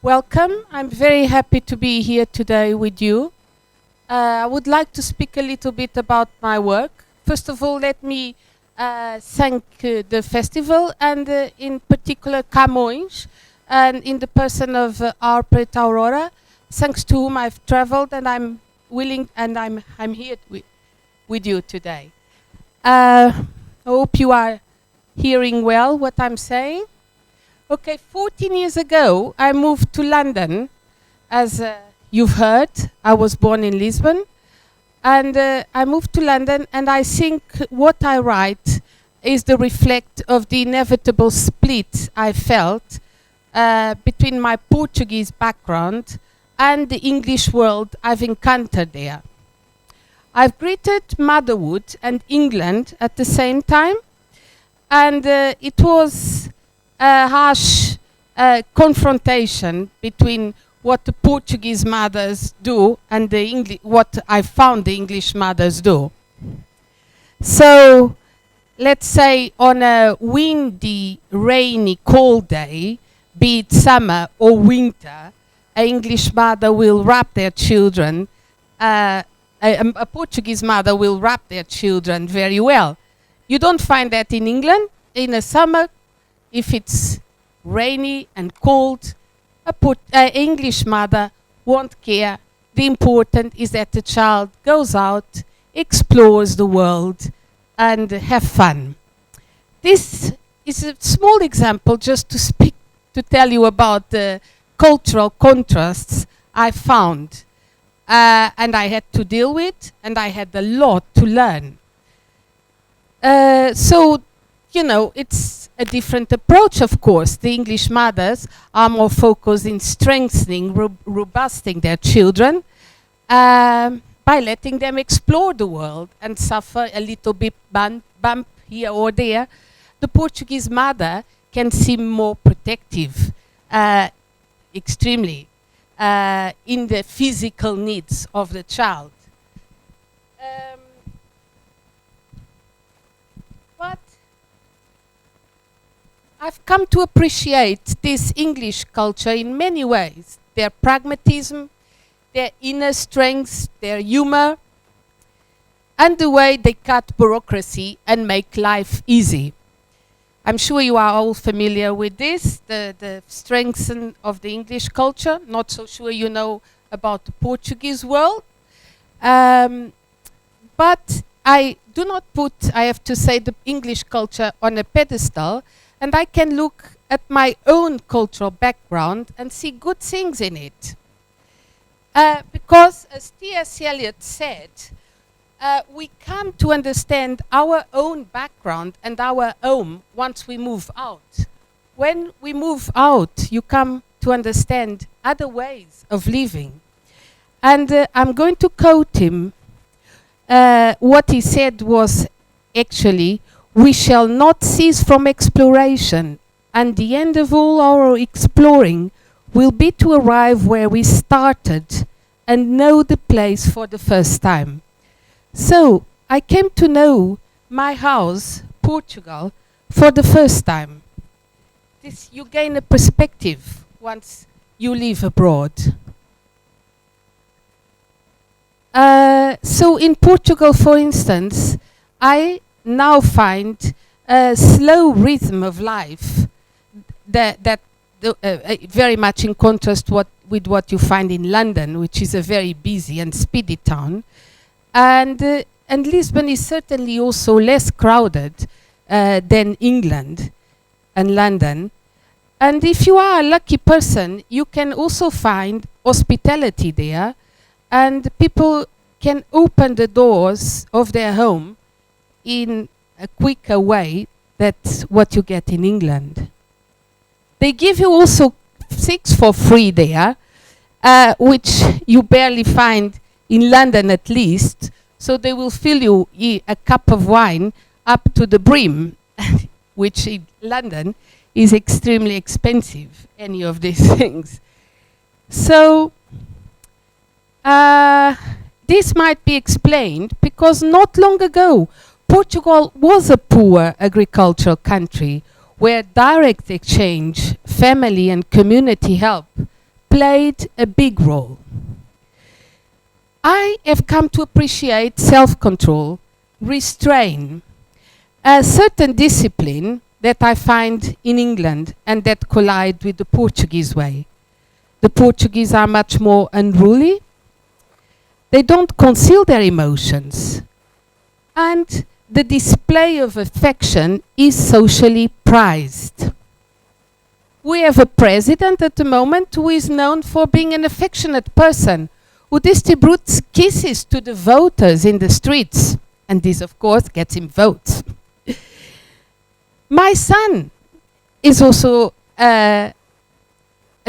Welcome. I'm very happy to be here today with you. I would like to speak a little bit about my work. First of all, let me thank the festival and in particular Camões, and in the person of our poet Aurora, thanks to whom I've traveled and I'm willing and I'm here with you today. I hope you are hearing well what I'm saying. Okay, 14 years ago, I moved to London. As you've heard, I was born in Lisbon. And I moved to London, and I think what I write is the reflect of the inevitable split I felt between my Portuguese background and the English world I've encountered there. I've greeted motherhood and England at the same time, and it was a harsh confrontation between what the Portuguese mothers do and what I found the English mothers do. So, let's say on a windy, rainy, cold day, be it summer or winter, an English mother will wrap their children, a Portuguese mother will wrap their children very well. You don't find that in England. In the summer, if it's rainy and cold, an English mother won't care. The important is that the child goes out, explores the world, and have fun. This is a small example just to tell you about the cultural contrasts I found. And I had to deal with, and I had a lot to learn. So, you know, it's a different approach, of course. The English mothers are more focused in strengthening, robusting their children by letting them explore the world and suffer a little bit bump here or there. The Portuguese mother can seem more protective, extremely, in the physical needs of the child. But I've come to appreciate this English culture in many ways. Their pragmatism, their inner strength, their humor, and the way they cut bureaucracy and make life easy. I'm sure you are all familiar with this, the strengths of the English culture. Not so sure you know about the Portuguese world. But I do not put, I have to say, the English culture on a pedestal, and I can look at my own cultural background and see good things in it. Because, as T.S. Eliot said, we come to understand our own background and our home once we move out. When we move out, you come to understand other ways of living. And I'm going to quote him. What he said was actually, "We shall not cease from exploration, and the end of all our exploring will be to arrive where we started and know the place for the first time." So, I came to know my house, Portugal, for the first time. You gain a perspective once you live abroad. So in Portugal, for instance, I now find a slow rhythm of life that very much in contrast with what you find in London, which is a very busy and speedy town. And Lisbon is certainly also less crowded than England and London. And if you are a lucky person, you can also find hospitality there, and people can open the doors of their home in a quicker way that's what you get in England. They give you also things for free there, which you barely find in London at least. So they will fill you a cup of wine up to the brim, which in London is extremely expensive, any of these things. So this might be explained because not long ago, Portugal was a poor agricultural country where direct exchange, family and community help played a big role. I have come to appreciate self-control, restraint, a certain discipline that I find in England and that collide with the Portuguese way. The Portuguese are much more unruly. They don't conceal their emotions. And the display of affection is socially prized. We have a president at the moment who is known for being an affectionate person, who distributes kisses to the voters in the streets. And this, of course, gets him votes. My son is also a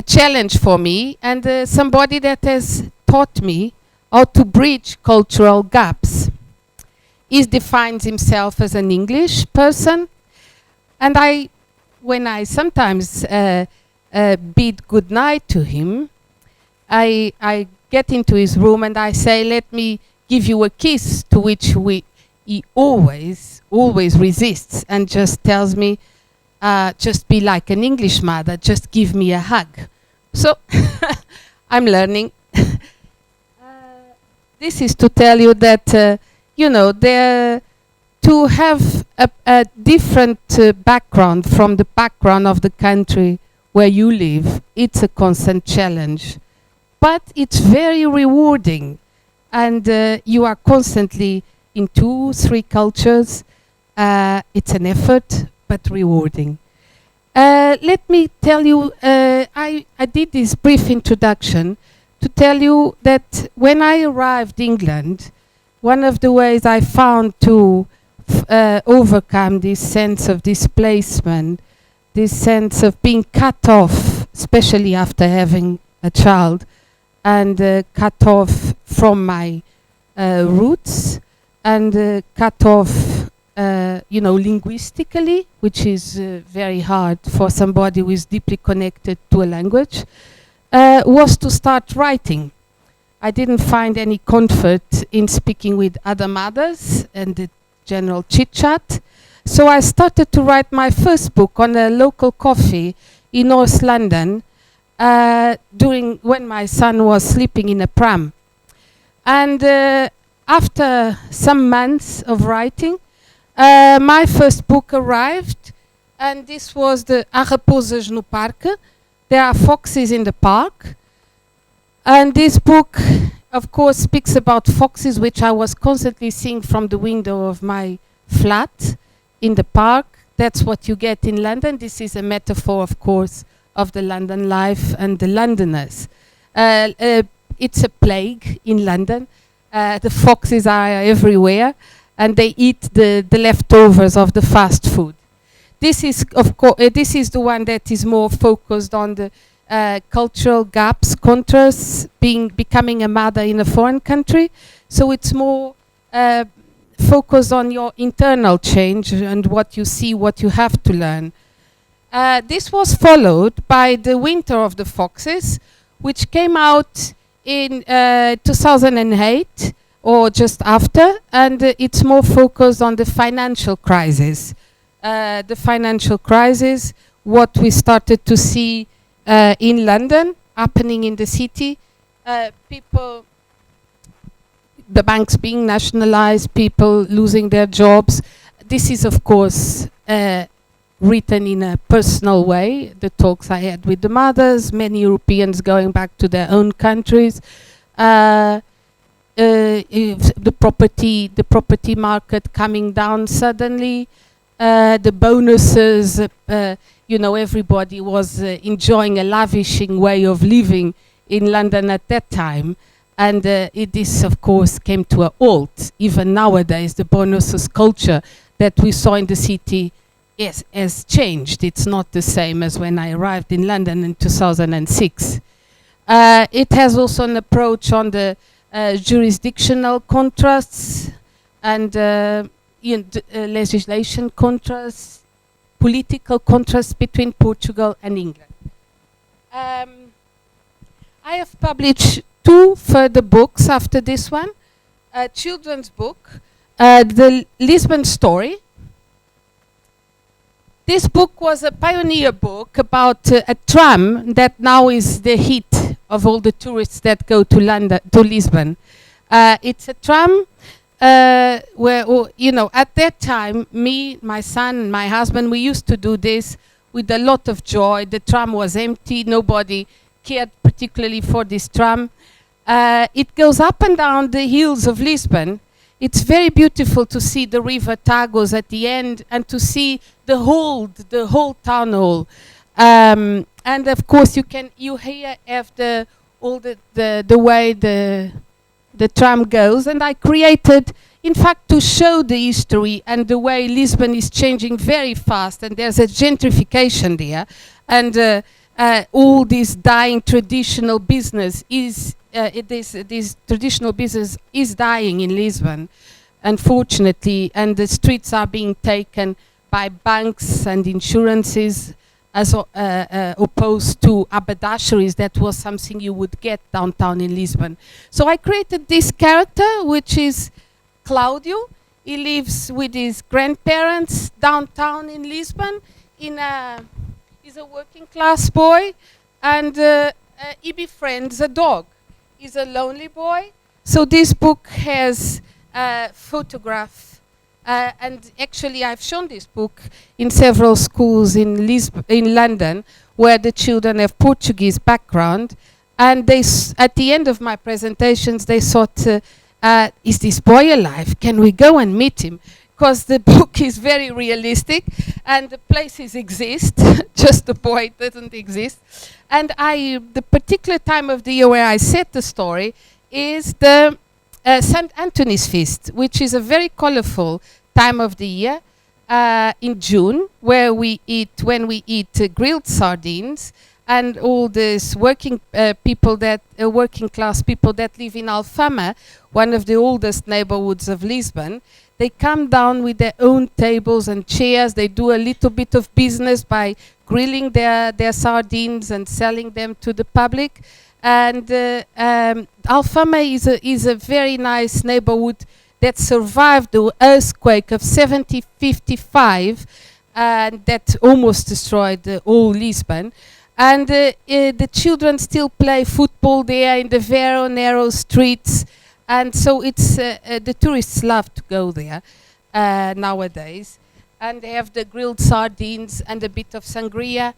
challenge for me, and somebody that has taught me how to bridge cultural gaps. He defines himself as an English person, and when I sometimes bid goodnight to him, I get into his room and I say, "Let me give you a kiss," to which he always resists and just tells me, "Just be like an English mother, just give me a hug." So I'm learning. This is to tell you that, to have a different background from the background of the country where you live, it's a constant challenge. But it's very rewarding, and you are constantly in 2-3 cultures. It's an effort, but rewarding. Let me tell you, I did this brief introduction to tell you that when I arrived in England, one of the ways I found to overcome this sense of displacement, this sense of being cut off, especially after having a child, and cut off from my roots, and cut off, linguistically, which is very hard for somebody who is deeply connected to a language, was to start writing. I didn't find any comfort in speaking with other mothers and the general chit-chat, so I started to write my first book on a local coffee in North London when my son was sleeping in a pram. And after some months of writing, my first book arrived, and this was the Há Raposas no Parque. There are foxes in the park. And this book, of course, speaks about foxes, which I was constantly seeing from the window of my flat in the park. That's what you get in London. This is a metaphor, of course, of the London life and the Londoners. It's a plague in London. The foxes are everywhere, and they eat the leftovers of the fast food. This is, of course, this is the one that is more focused on the cultural gaps, contrasts, becoming a mother in a foreign country. So it's more focused on your internal change and what you see, what you have to learn. This was followed by The Winter of the Foxes, which came out in 2008 or just after, and it's more focused on the financial crisis. The financial crisis, what we started to see in London, happening in the city, the banks being nationalized, people losing their jobs. This is, of course, written in a personal way. The talks I had with the mothers, many Europeans going back to their own countries. The property market coming down suddenly. The bonuses, everybody was enjoying a lavishing way of living in London at that time. And this, of course, came to a halt. Even nowadays, the bonuses culture that we saw in the city has changed. It's not the same as when I arrived in London in 2006. It has also an approach on the jurisdictional contrasts and legislation contrasts, political contrasts between Portugal and England. I have published 2 further books after this one. A children's book, The Lisbon Story. This book was a pioneer book about a tram that now is the hit of all the tourists that go to London, to Lisbon. It's a tram where, at that time, me, my son, and my husband, we used to do this with a lot of joy. The tram was empty. Nobody cared particularly for this tram. It goes up and down the hills of Lisbon. It's very beautiful to see the River Tagus at the end and to see the whole town hall. And of course, you here have the way the tram goes. And I created, in fact, to show the history and the way Lisbon is changing very fast, and there's a gentrification there, and all this dying traditional business is. This traditional business is dying in Lisbon, unfortunately, and the streets are being taken by banks and insurances as opposed to haberdasheries. That was something you would get downtown in Lisbon. So I created this character, which is Claudio. He lives with his grandparents downtown in Lisbon. He's a working class boy, and he befriends a dog. He's a lonely boy. So this book has photographs, and actually I've shown this book in several schools in London, where the children have Portuguese background, and at the end of my presentations they thought, is this boy alive? Can we go and meet him? Because the book is very realistic and the places exist, just the boy doesn't exist. And the particular time of the year where I set the story is the St. Anthony's Feast, which is a very colorful time of the year in June, where when we eat grilled sardines, and all these working class people that live in Alfama, one of the oldest neighborhoods of Lisbon. They come down with their own tables and chairs. They do a little bit of business by grilling their sardines and selling them to the public. And Alfama is a very nice neighborhood that survived the earthquake of 1755, and that almost destroyed the whole Lisbon. And the children still play football there in the very narrow streets. And so the tourists love to go there nowadays. And they have the grilled sardines and a bit of sangria.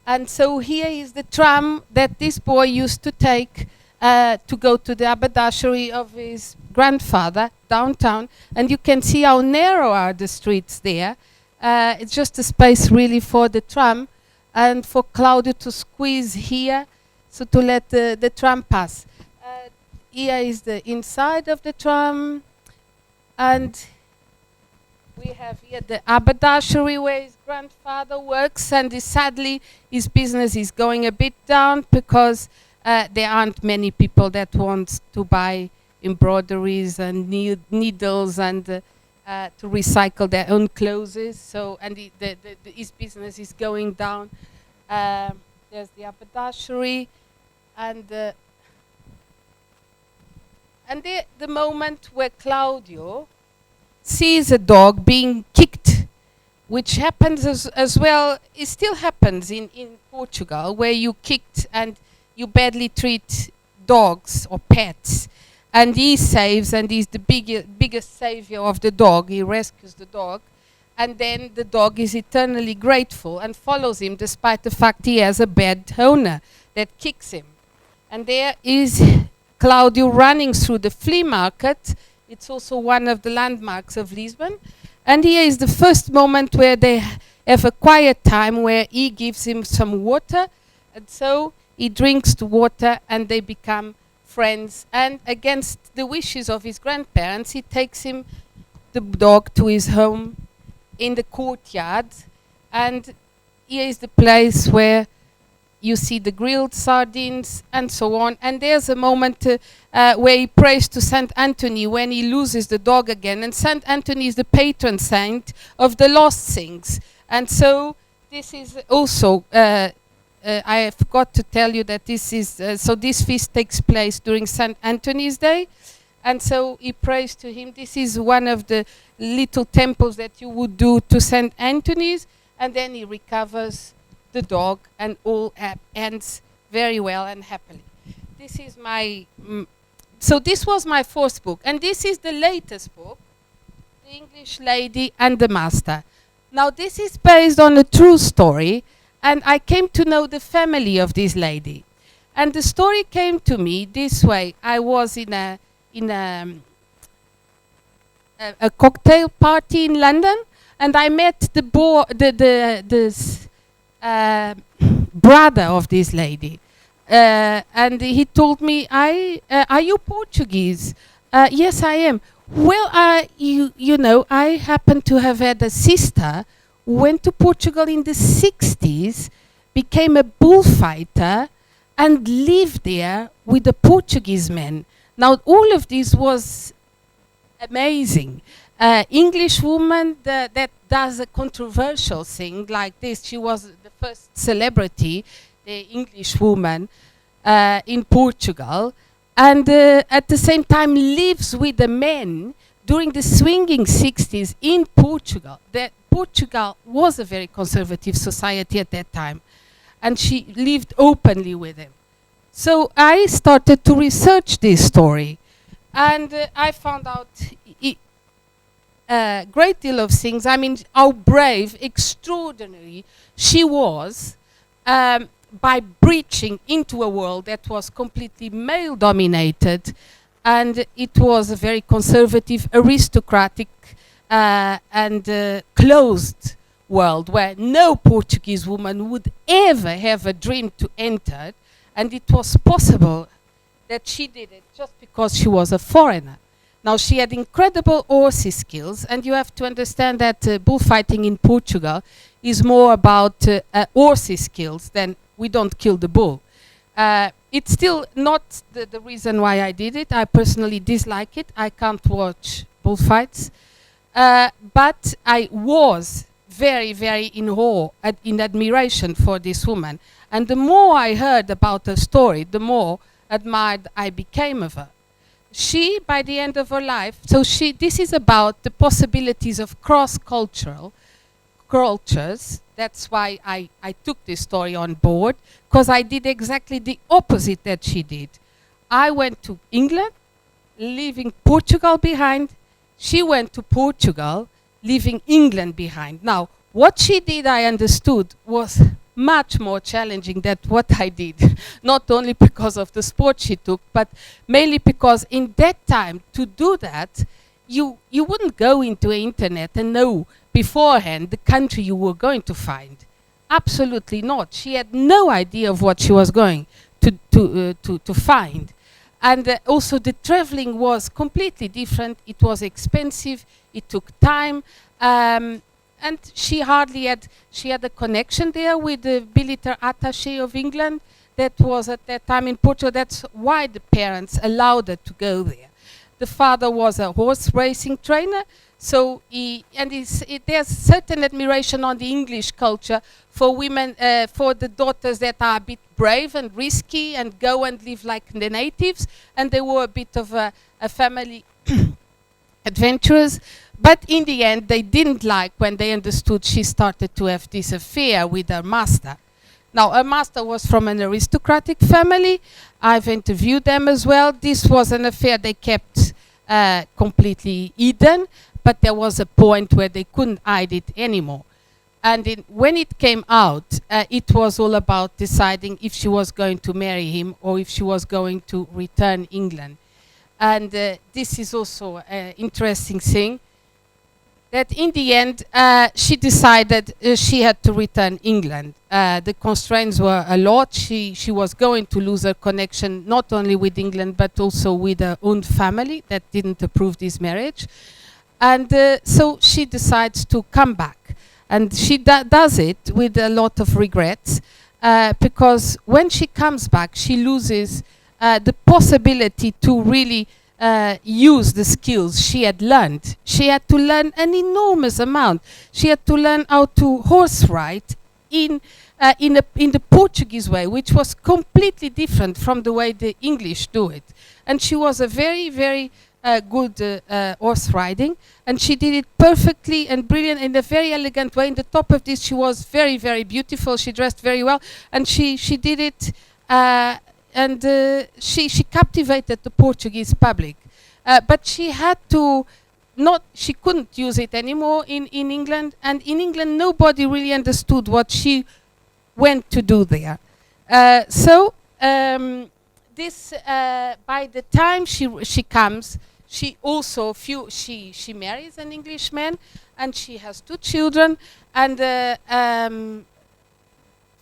And so here is the tram that this boy used to take to go to the haberdashery of his grandfather downtown. And you can see how narrow are the streets there. It's just a space really for the tram and for Claudio to squeeze here, so to let the tram pass. Here is the inside of the tram, and we have here the haberdashery where his grandfather works, and sadly his business is going a bit down because there aren't many people that want to buy embroideries and needles and to recycle their own clothes. So, and his business is going down. There's the haberdashery, and the moment where Claudio sees a dog being kicked, which happens as well, it still happens in Portugal, where you kicked and you badly treat dogs or pets, and he saves, and he's the biggest savior of the dog. He rescues the dog, and then the dog is eternally grateful and follows him despite the fact he has a bad owner that kicks him. And there is Claudio running through the flea market. It's also one of the landmarks of Lisbon. And here is the first moment where they have a quiet time, where he gives him some water, and so he drinks the water and they become friends. And against the wishes of his grandparents, he takes the dog to his home in the courtyard. And here is the place where you see the grilled sardines and so on. And there's a moment where he prays to Saint Anthony when he loses the dog again. And Saint Anthony is the patron saint of the lost things. And so this is also, I forgot to tell you that this is, so this feast takes place during Saint Anthony's Day. And so he prays to him. This is one of the little temples that you would do to Saint Anthony's. And then he recovers the dog, and all ends very well and happily. this is my, so this was my first book, and this is the latest book, The English Lady and the Master. Now this is based on a true story, and I came to know the family of this lady. And the story came to me this way. I was in a cocktail party in London, and I met the brother of this lady. And he told me, are you Portuguese? Yes, I am. Well, you know, I happen to have had a sister who went to Portugal in the 60s, became a bullfighter, and lived there with a Portuguese man. Now, all of this was amazing. English woman that does a controversial thing like this. She was the first celebrity, the English woman in Portugal, and at the same time lives with a man during the swinging 60s in Portugal. Portugal was a very conservative society at that time, and she lived openly with him. So I started to research this story, and I found out a great deal of things. I mean, how brave, extraordinary she was by breaching into a world that was completely male-dominated, and it was a very conservative, aristocratic, and closed world where no Portuguese woman would ever have a dream to enter, and it was possible that she did it just because she was a foreigner. Now, she had incredible horsey skills, and you have to understand that bullfighting in Portugal is more about horsey skills than we don't kill the bull. It's still not the reason why I did it. I personally dislike it. I can't watch bullfights. But I was very, very in awe, in admiration for this woman. And the more I heard about her story, the more admired I became of her. She, by the end of her life, this is about the possibilities of cross-cultural cultures. That's why I took this story on board, because I did exactly the opposite that she did. I went to England, leaving Portugal behind. She went to Portugal, leaving England behind. Now, what she did, I understood, was much more challenging than what I did. Not only because of the sport she took, but mainly because in that time, to do that, you wouldn't go into the internet and know beforehand the country you were going to find. Absolutely not. She had no idea of what she was going to find. And also the traveling was completely different. It was expensive. It took time. And she had a connection there with the military attaché of England that was at that time in Portugal. That's why the parents allowed her to go there. The father was a horse racing trainer, so there's certain admiration on the English culture for women, for the daughters that are a bit brave and risky and go and live like the natives, and they were a bit of a family adventurers. But in the end, they didn't like when they understood she started to have this affair with her master. Now, her master was from an aristocratic family. I've interviewed them as well. This was an affair they kept completely hidden, but there was a point where they couldn't hide it anymore. And when it came out, it was all about deciding if she was going to marry him or if she was going to return England. And this is also an interesting thing, that in the end, she decided she had to return England. The constraints were a lot. She was going to lose her connection not only with England, but also with her own family that didn't approve this marriage. And so she decides to come back. And she does it with a lot of regrets, because when she comes back, she loses the possibility to really use the skills she had learned. She had to learn an enormous amount. She had to learn how to horse ride in the Portuguese way, which was completely different from the way the English do it. And she was a very, very good horse riding, and she did it perfectly and brilliant in a very elegant way. In the top of this, she was very, very beautiful. She dressed very well, and she did it she captivated the Portuguese public. But she had to she couldn't use it anymore in England, and in England nobody really understood what she went to do there. By the time she comes, she also she marries an Englishman, and she has 2 children, and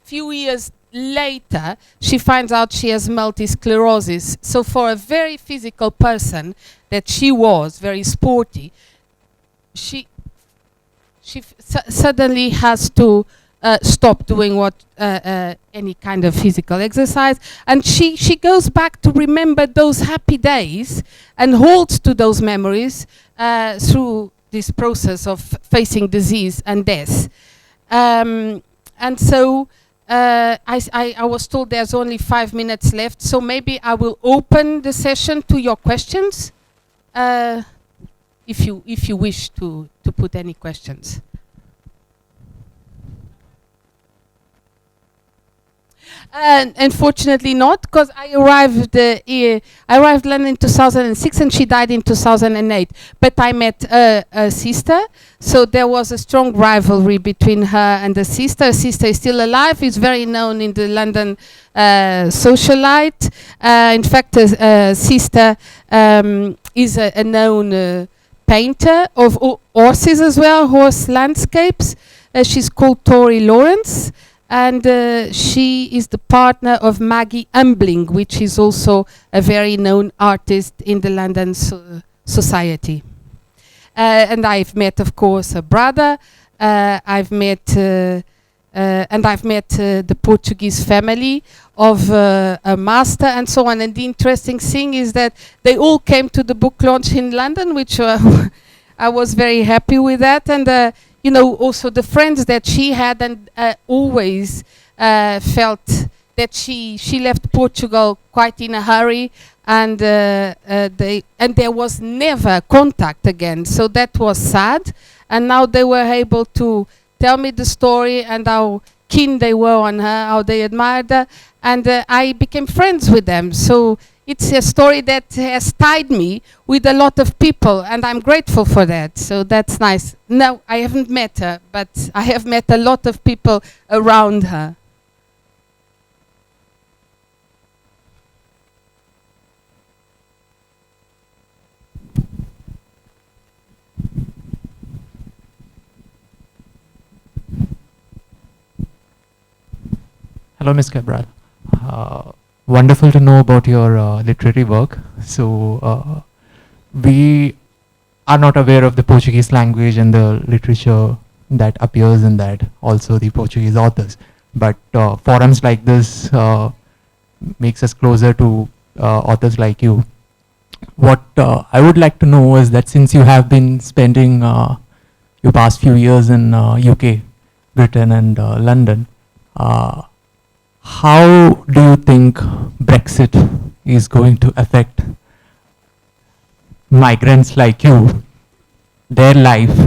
few years later she finds out she has multiple sclerosis. So for a very physical person that she was, very sporty, she suddenly has to stop doing any kind of physical exercise, and she goes back to remember those happy days and holds to those memories through this process of facing disease and death. And so I was told there's only 5 minutes left, so maybe I will open the session to your questions, if you wish to put any questions. Unfortunately not, because I arrived London in 2006 and she died in 2008. But I met a sister, so there was a strong rivalry between her and the sister. Her sister is still alive, is very known in the London socialite. In fact, sister is a known painter of horses as well, horse landscapes. She's called Tori Lawrence. And she is the partner of Maggie Umbling, which is also a very known artist in the London society. And I've met, of course, her brother. I've met the Portuguese family of a master and so on. And the interesting thing is that they all came to the book launch in London, which I was very happy with that. And you know, also the friends that she had, and always felt that she left Portugal quite in a hurry, and there was never contact again. So that was sad. And now they were able to tell me the story and how keen they were on her, how they admired her, and I became friends with them. So it's a story that has tied me with a lot of people, and I'm grateful for that. So that's nice. No, I haven't met her, but I have met a lot of people around her. Hello, Ms. Cabral. Wonderful to know about your literary work. So we are not aware of the Portuguese language and the literature that appears in that, also the Portuguese authors. But forums like this makes us closer to authors like you. What I would like to know is that since you have been spending your past few years in UK, Britain and London, how do you think Brexit is going to affect migrants like you, their life,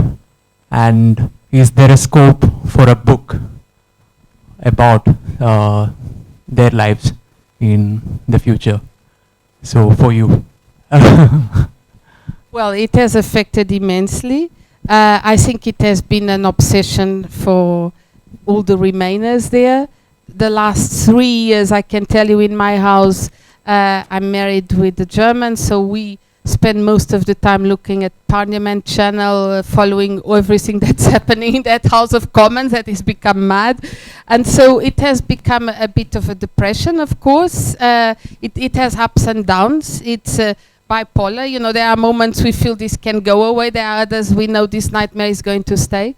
and is there a scope for a book about their lives in the future? So for you. Well, it has affected immensely. I think it has been an obsession for all the Remainers there. The last 3 years, I can tell you, in my house, I'm married with a German, so we spend most of the time looking at Parliament Channel, following everything that's happening in that House of Commons that has become mad. And so it has become a bit of a depression, of course. It has ups and downs. It's bipolar. You know, there are moments we feel this can go away. There are others we know this nightmare is going to stay.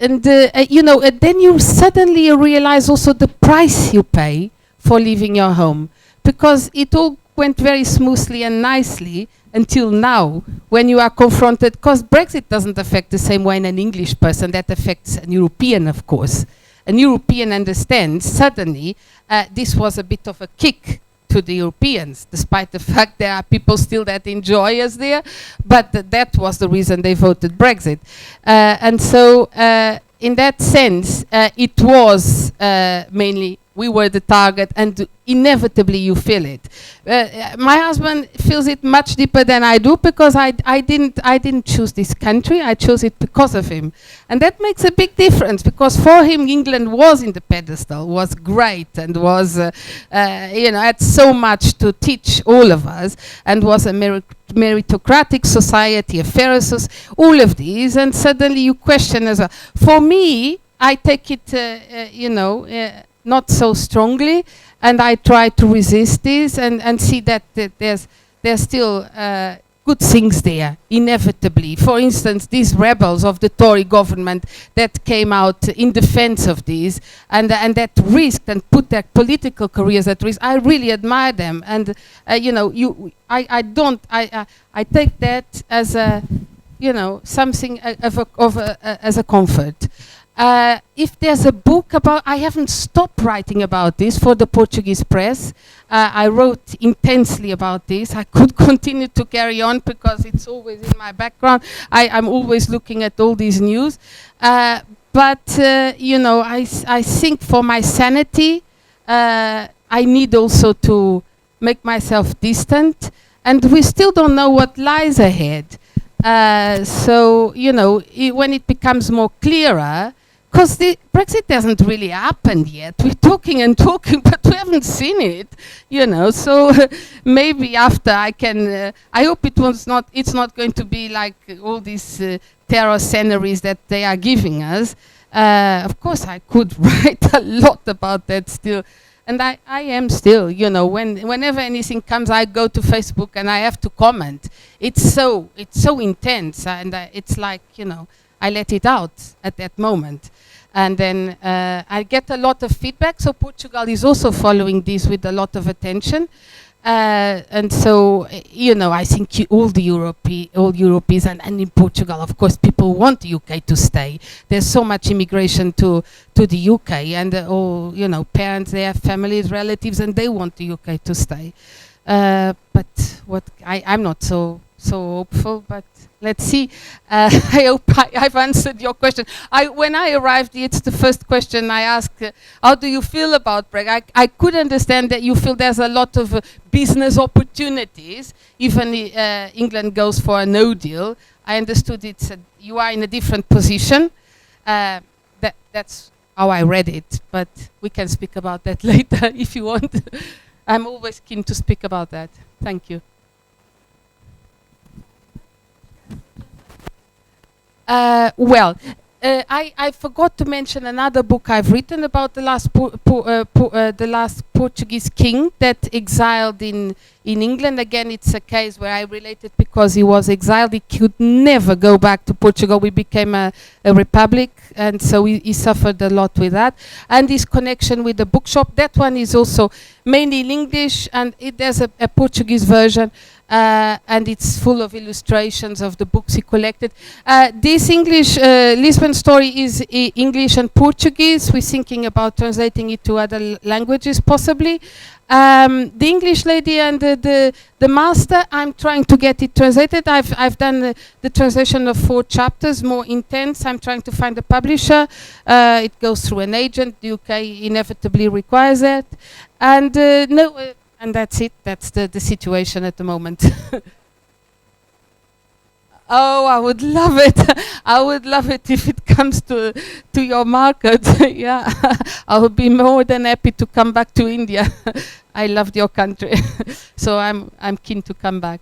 You know, then you suddenly realize also the price you pay for leaving your home, because it all went very smoothly and nicely until now, when you are confronted, because Brexit doesn't affect the same way in an English person, that affects an European, of course. An European understands suddenly this was a bit of a kick to the Europeans, despite the fact there are people still that enjoy us there, but that was the reason they voted Brexit. And so in that sense, it was mainly we were the target, and inevitably you feel it. My husband feels it much deeper than I do, because I didn't choose this country. I chose it because of him, and that makes a big difference, because for him England was in the pedestal, was great, and was had so much to teach all of us, and was a meritocratic society, a fair society, all of these, and suddenly you question as well. For me, I take it, not so strongly, and I try to resist this and see that there's still good things there, inevitably. For instance, these rebels of the Tory government that came out in defense of this, and that risked and put their political careers at risk. I really admire them, and I take that as a something as a comfort. If there's a book about, I haven't stopped writing about this for the Portuguese press. I wrote intensely about this. I could continue to carry on because it's always in my background. I'm always looking at all these news. I think for my sanity, I need also to make myself distant, and we still don't know what lies ahead. When it becomes more clearer, because the Brexit hasn't really happened yet. We're talking and talking, but we haven't seen it, So maybe after I can. I hope it's not going to be like all these terror sceneries that they are giving us. Of course, I could write a lot about that still, and I am still. Whenever anything comes, I go to Facebook and I have to comment. It's so intense, and it's like I let it out at that moment. And then I get a lot of feedback. So Portugal is also following this with a lot of attention. And so, I think all Europeans and in Portugal, of course, people want the UK to stay. There's so much immigration to the UK, and all, parents, they have families, relatives, and they want the UK to stay. But I'm not so hopeful, but let's see. I hope I've answered your question. When I arrived, it's the first question I asked, how do you feel about Brexit? I could understand that you feel there's a lot of business opportunities, even England goes for a no deal. I understood you are in a different position. That's how I read it, but we can speak about that later if you want. I'm always keen to speak about that. Thank you. I forgot to mention another book I've written about the last Portuguese king that exiled in England. Again, it's a case where I relate it because he was exiled. He could never go back to Portugal. We became a republic, and so he suffered a lot with that. And his connection with the bookshop, that one is also mainly in English, and there's a Portuguese version. And it's full of illustrations of the books he collected. This English Lisbon story is English and Portuguese. We're thinking about translating it to other languages, possibly. The English lady and the master, I'm trying to get it translated. I've done the translation of 4 chapters, more intense. I'm trying to find a publisher. It goes through an agent. The UK inevitably requires that. And and that's it. That's the situation at the moment. Oh, I would love it. I would love it if it comes to your market. Yeah, I would be more than happy to come back to India. I loved your country, so I'm keen to come back.